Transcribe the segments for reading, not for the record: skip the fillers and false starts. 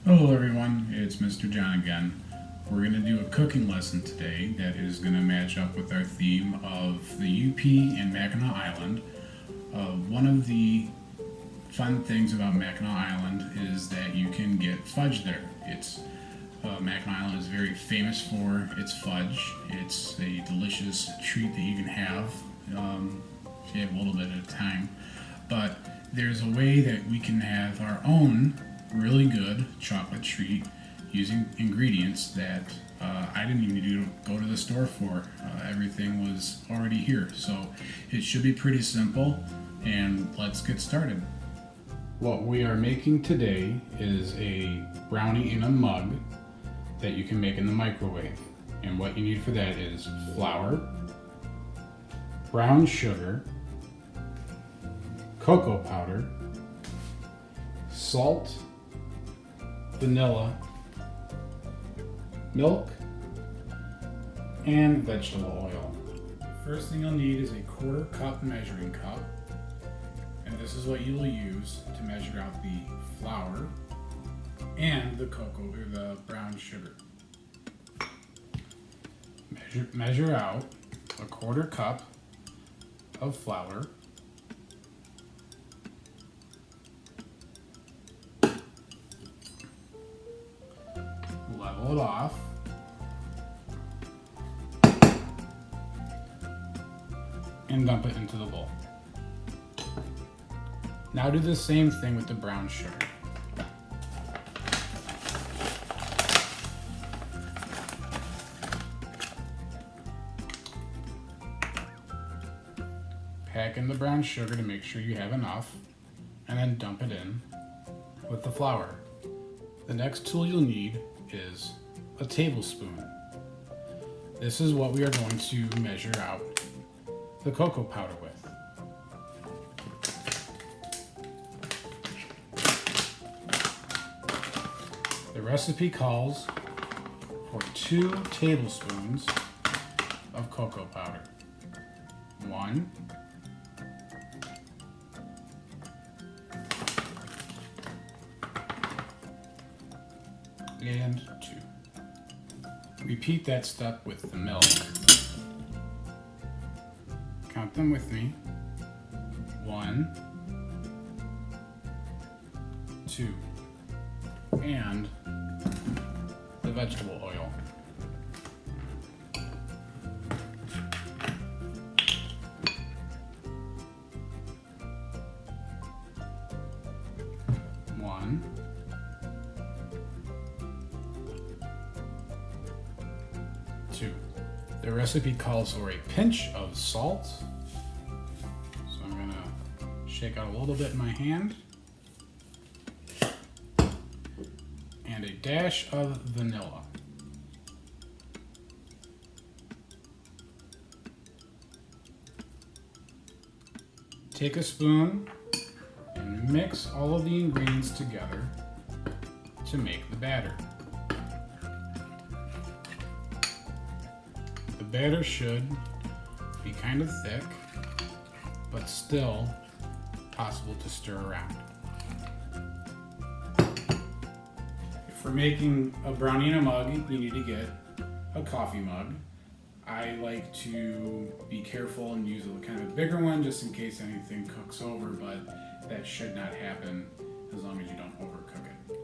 Hello everyone, it's Mr. John again. We're going to do a cooking lesson today that is going to match up with our theme of the UP and Mackinac Island. One of the fun things about Mackinac Island is that you can get fudge there. Mackinac Island is very famous for its fudge. It's a delicious treat that you can have if you have a little bit at a time. But there's a way that we can have our own really good chocolate treat using ingredients that I didn't even need to go to the store for. Everything was already here, so it should be pretty simple. And let's get started. What we are making today is a brownie in a mug that you can make in the microwave. And what you need for that is flour, brown sugar, cocoa powder, salt, vanilla, milk, and vegetable oil. First thing you'll need is a 1/4 cup measuring cup, and this is what you will use to measure out the flour and the cocoa or the brown sugar. Measure out a 1/4 cup of flour, level it off, and dump it into the bowl. Now do the same thing with the brown sugar. Pack in the brown sugar to make sure you have enough, and then dump it in with the flour. The next tool you'll need is a tablespoon. This is what we are going to measure out the cocoa powder with. The recipe calls for 2 tablespoons of cocoa powder. 1, and 2. Repeat that step with the milk. Count them with me. 1, 2, and the vegetable oil. One, 2. The recipe calls for a pinch of salt. So I'm gonna shake out a little bit in my hand. And a dash of vanilla. Take a spoon and mix all of the ingredients together to make the batter. The batter should be kind of thick, but still possible to stir around. If we're making a brownie in a mug, you need to get a coffee mug. I like to be careful and use a kind of bigger one just in case anything cooks over, but that should not happen as long as you don't overcook it.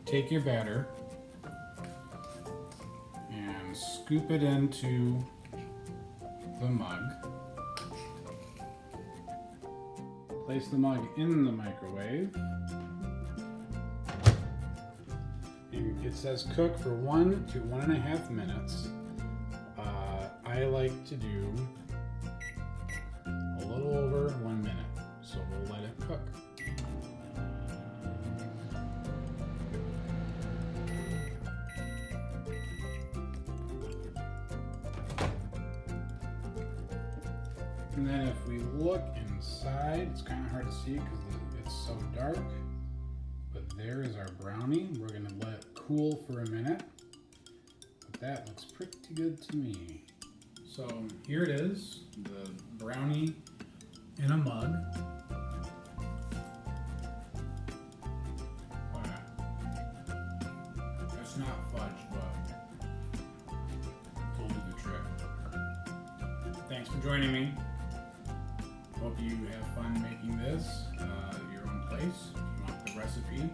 Take your batter and scoop it into the mug. Place the mug in the microwave. And it says cook for 1 to 1.5 minutes. I like to do a little over 1 minute, so we'll let it cook. And then if we look inside, it's kind of hard to see because it's so dark, but there is our brownie. We're going to let it cool for a minute, but that looks pretty good to me. So here it is, the brownie in a mug. Wow. It's not fudge, but it'll do the trick. Thanks for joining me. Hope you have fun making this at your own place. If you want the recipe,